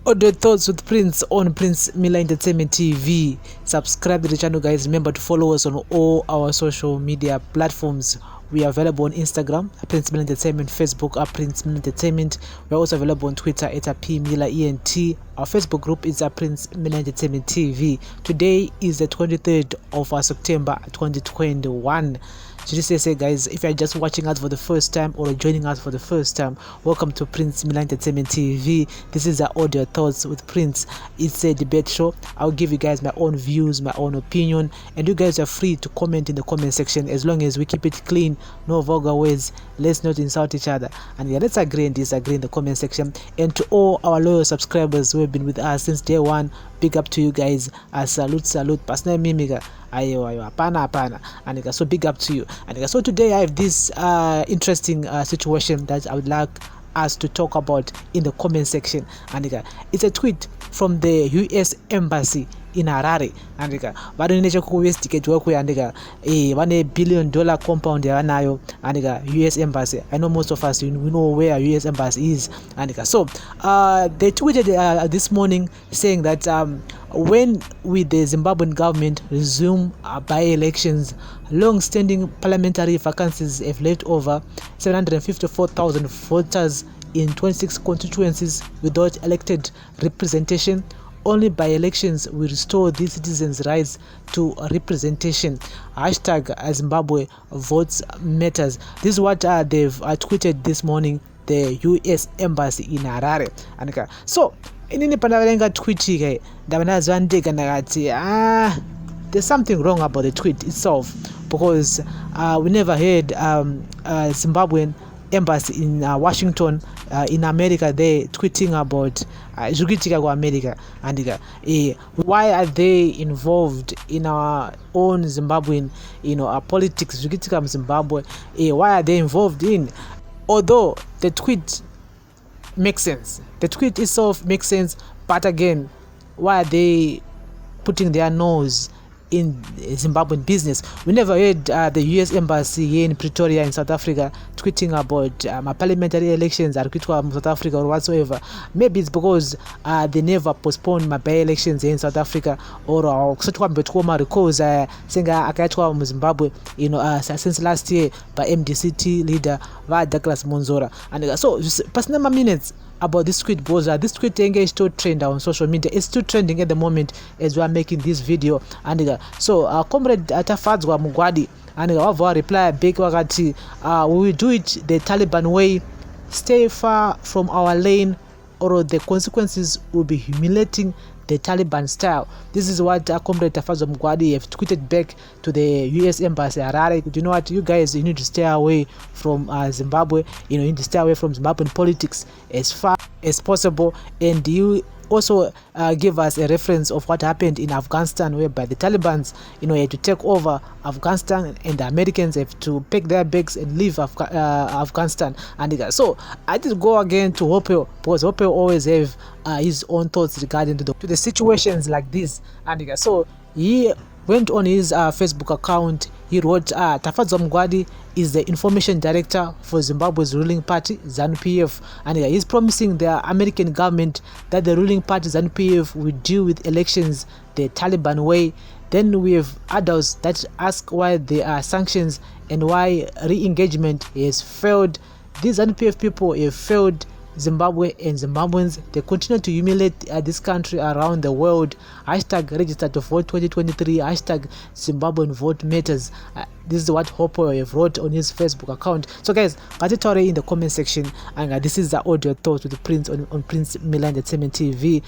Audio Thoughts with Prince on Prince Miller Entertainment TV. Subscribe to the channel, guys. Remember to follow us on all our social media platforms. We are available on Instagram, Prince Miller Entertainment, Facebook, Prince Miller Entertainment. We're also available on Twitter, P Miller ENT. Our Facebook group is Prince Miller Entertainment TV. Today is the 23rd of September 2021. Just say, guys, if you're just watching us for the first time or joining us for the first time, welcome to Prince Miller Entertainment TV. This is the Audio Thoughts with Prince. It's a debate show. I'll give you guys my own views, my own opinion, and you guys are free to comment in the comment section as long as we keep it clean, no vulgar words. Let's not insult each other, and yeah, let's agree and disagree in the comment section. And to all our loyal subscribers who have been with us since day one, big up to you guys. Salute personal mimiga. Apana. And so big up to you. And so today I have this interesting situation that I would like us to talk about in the comment section. And it's a tweet from the US Embassy in Harare. And badoninecha kuwesticate workwe and $1 billion compound yanayo and US Embassy. I know most of us we know where US Embassy is. And so they tweeted this morning saying that when will the Zimbabwean government resume by-elections? Long-standing parliamentary vacancies have left over 754,000 voters in 26 constituencies without elected representation. Only by-elections will restore these citizens' rights to representation. Hashtag Zimbabwe votes matters. This is what they've tweeted this morning, the US Embassy in Harare. And so inini panaverenga tweet ndavanazvandega ndakati there's something wrong about the tweet itself, because we never heard Zimbabwean embassy in Washington in America they tweeting about America. And why are they involved in our own Zimbabwean our politics? Zimbabwe, why are they involved in? Although the tweet makes sense, the tweet itself makes sense, but again, why are they putting their nose in Zimbabwean business? We never heard the US Embassy here in Pretoria in South Africa tweeting about parliamentary elections in South Africa or whatsoever. Maybe it's because they never postponed my by-elections here in South Africa, or because saying Zimbabwe since last year by MDCT leader Douglas Monzora. And so personal minutes about this tweet, because this tweet is still trending on social media. It's still trending at the moment as we are making this video. And so comrade Atafadzwa Mugwadi and our reply big wakati we will do it the Taliban way, stay far from our lane, or the consequences will be humiliating the Taliban style. This is what comrade Atafadzwa Mugwadi have tweeted back to the US Embassy Harare. You know what, you guys, you need to stay away from Zimbabwe. You need to stay away from Zimbabwean politics as far as possible. And you also give us a reference of what happened in Afghanistan, whereby the Taliban had to take over Afghanistan and the Americans have to pack their bags and leave Afghanistan. And so I did go again to Hopel, because Hopel always have his own thoughts regarding to the situations like this. And so he went on his Facebook account. He wrote, Atafadzwa Mugwadi is the information director for Zimbabwe's ruling party, ZANU-PF, and he's promising the American government that the ruling party, ZANU-PF, will deal with elections the Taliban way. Then we have adults that ask why there are sanctions and why re-engagement has failed. These ZANU-PF people have failed Zimbabwe and Zimbabweans. They continue to humiliate this country around the world. Hashtag register to vote 2023. Hashtag Zimbabwean vote matters. This is what Hopo have wrote on his Facebook account. So guys, get in the comment section. And this is the Audio Thoughts with Prince on Prince Miller Entertainment TV.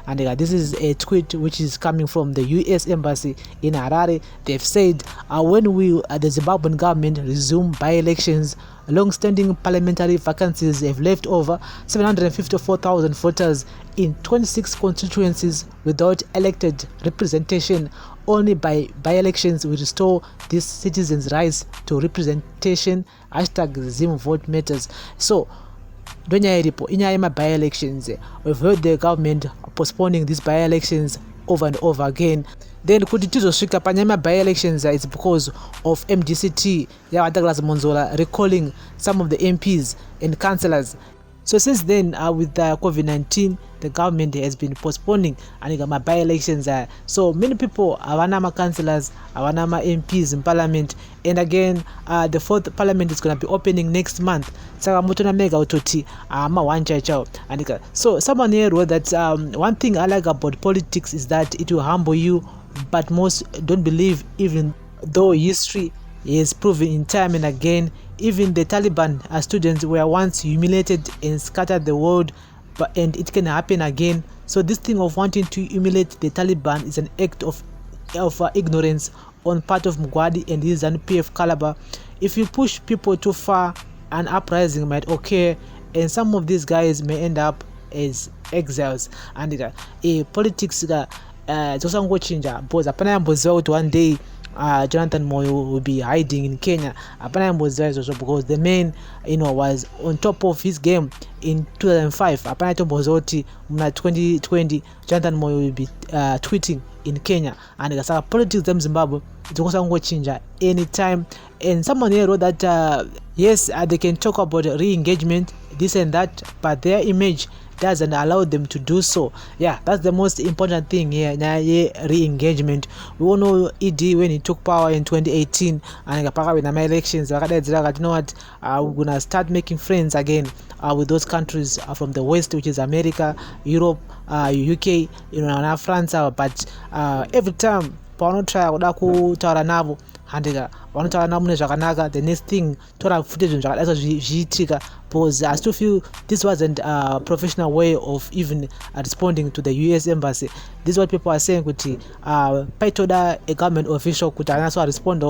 And this is a tweet which is coming from the US Embassy in Harare. They've said, when will the Zimbabwean government resume by-elections? Long-standing parliamentary vacancies have left over 754,000 voters in 26 constituencies without elected representation. Only by-elections will restore these citizens' rights to representation. Hashtag Zim vote matters. So inyaya by-elections, we've heard the government postponing these by-elections over and over again. Then kuti tizosvika panyama by-elections it's because of MDCT Douglas Monzora recalling some of the MPs and councillors So since then, with COVID-19, the government has been postponing and my by-elections. So many people awana councillors, awana MPs in parliament, and again the fourth parliament is going to be opening next month. So someone here wrote that one thing I like about politics is that it will humble you, but most don't believe, even though history is proven in time and again. Even the Taliban students were once humiliated and scattered the world, and it can happen again. So this thing of wanting to humiliate the Taliban is an act of ignorance on part of Mugwadi and his PF caliber. If you push people too far, an uprising might occur, and some of these guys may end up as exiles. And politics zosangochinja because apana yamboziva kuti one day Jonathan Moyo will be hiding in Kenya. Apana yamboziva izvozvo because the man was on top of his game in 2005. Apana tomboziva kuti muna 2020 Jonathan Moyo will be tweeting in Kenya. And saka politics Zimbabwe zosangochinja anytime. And someone here wrote that yes, they can talk about re-engagement, this and that, but their image doesn't allow them to do so. Yeah, that's the most important thing here. Re-engagement. We all know ED when he took power in 2018 and with the elections, you know what, we're gonna start making friends again with those countries from the West, which is America, Europe, UK, and France. But every time try kutaura navo handika vanotaura navo mune zvakanaka, the next thing tora footage zvakadai zviitika, because I still feel this wasn't a professional way of even responding to the US embassy. This is what people are saying, kuti paitoda a government official kuti anaso respond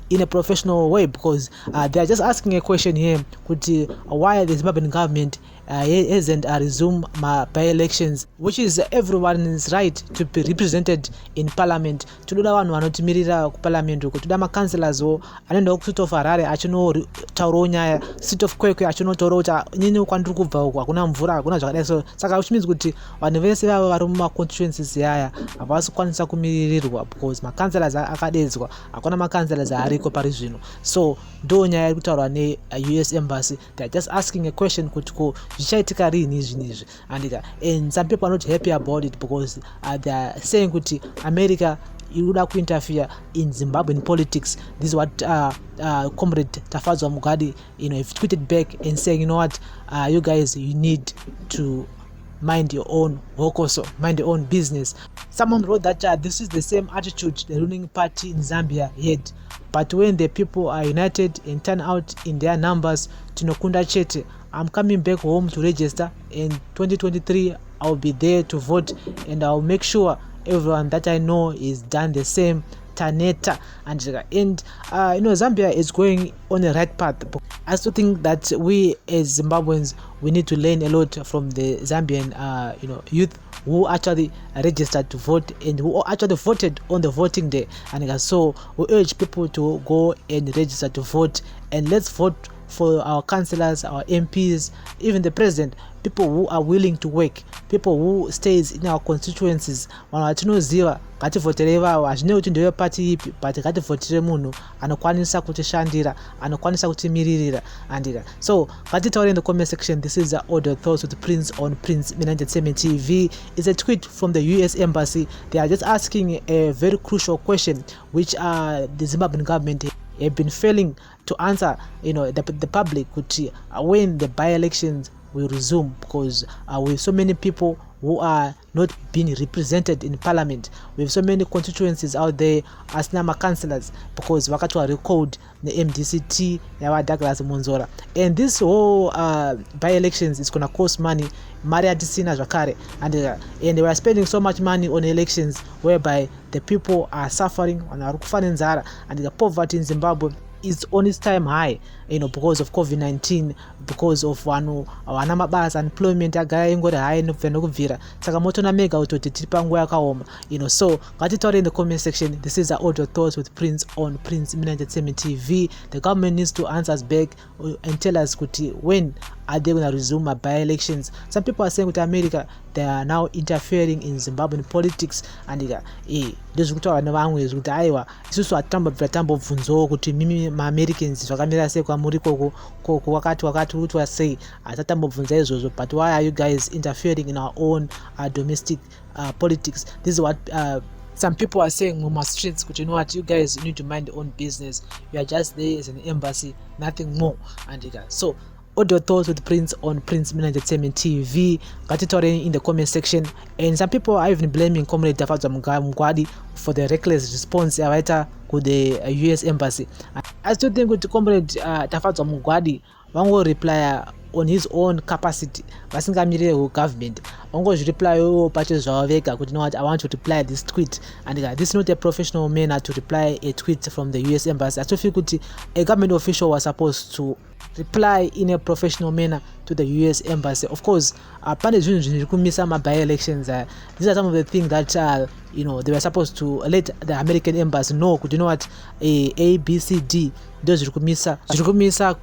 in a professional way, because they are just asking a question here, kuti why the Zimbabwean government hasn't resumed by-elections, which is everyone's right to be represented in parliament. Toda vanhu vanotimirira kuparliament uko, toda makancelors anoenda kuseat of Harare achinotaurawo nyaya, seat of Kwekwe achinotaurawo kuti nyini kwandiri kubva uko hakuna mvura, hakuna zvakadai. So saka which means kuti vanhu vese vava vari mumaconstituencies yaya havasi kukwanisa kumiririrwa because makancelors akadedzwa, hakuna makancelors ariko pari zvino. So ndo nyaya iri kutaurwa ne-US embassy. They are just asking a question kuti ko zvichaitika rini izvi. And some people are not happy about it because they are saying kuti America iruda kuinterfere in Zimbabwean politics. This is what Comrade Tafadzwa Mugwadi have tweeted back and saying, you know what, you guys, you need to mind your own work, also mind your own business. Someone wrote that this is the same attitude the ruling party in Zambia had, but when the people are united and turn out in their numbers, Tinokunda Chete, I'm coming back home to register. In 2023 I'll be there to vote, and I'll make sure everyone that I know is done the same. Taneta and Zambia is going on the right path. I still think that we as Zimbabweans, we need to learn a lot from the Zambian youth who actually registered to vote and who actually voted on the voting day. And so we urge people to go and register to vote, and let's vote for our councillors, our MPs, even the president, people who are willing to work, people who stays in our constituencies. Vanhu ngativhotere ivavo, hazvinei kuti ndewe party ipi, but ngativhotere munhu anokwanisa kutishandira, anokwanisa kutimiririra. And so ngatitaure in the comment section. This is the Audio Thoughts with Prince on Prince Entertainment TV. It's a tweet from the US embassy. They are just asking a very crucial question, which the Zimbabwean government have been failing to answer, the public, when the by-elections will resume, because we have so many people who are not being represented in parliament. We have so many constituencies out there as nama councillors, because wakati recalled the MDCT yawa Douglas Monzora, and this whole by-elections is gonna cost money. Maria Disina Jakare, and they were spending so much money on elections whereby the people are suffering on Arukfanenzara, and the poverty in Zimbabwe is on its time high, because of COVID-19, because of wanamabasa unemployment agaya ingori high nokuvira. Saka moto na mega utoti tipangu yakaoma, so ngatitaure in the comment section. This is the Audio Thoughts with Prince on Prince Entertainment TV. The government needs to answer us back and tell us when are they going to resume by-elections? Some people are saying with America, they are now interfering in Zimbabwean politics, and those who are nevamwe kuti aiwa isusu atambobvunzawo kuti mimi ma-Americans zvakamira sei kwamuri wakati kuti wasei, atatambobvunza izvozvo, but why are you guys interfering in our own domestic politics? This is what some people are saying on my streets, you know what, you guys need to mind your own business. You are just there as an embassy, nothing more. And so, all your thoughts with Prince on Prince Milan Entertainment TV, got it already in the comment section. And some people are even blaming Comrade Tafadzwa Mugwadi for the reckless response to the US embassy. I still think with Comrade Tafadzwa Mugwadi, one will reply on his own capacity, vasingamirire government. Ongo reply patches zvavaveka kuti know what, I want to reply this tweet, and this is not a professional manner to reply a tweet from the US embassy. I still feel kuti a government official was supposed to reply in a professional manner to the US embassy. Of course, pane zvinhu zviri kumisa by-elections. These are some of the things that they were supposed to let the American embassy know. Could you know what, A, B, C, D, those zviri kumisa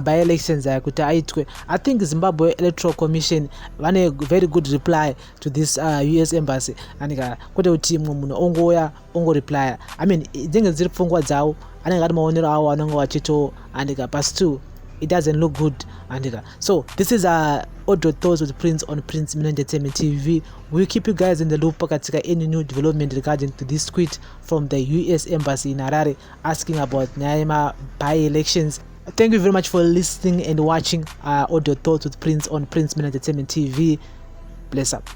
by-elections kuti aitwe. I think Zimbabwe Electoral Commission vane a very good reply to this US embassy, and kuti kuti munhu ongo reply. I mean, dzinge dziri pfungwa dzawo anenge ati maonero awo anenge wachito, and pass two, it doesn't look good. And so this is audio thoughts with Prince on Prince Milan Entertainment TV. We'll keep you guys in the loop katika any new development regarding to this tweet from the US embassy in Harare asking about Naima by-elections. Thank you very much for listening and watching audio thoughts with Prince on Prince Milan Entertainment TV. Bless up.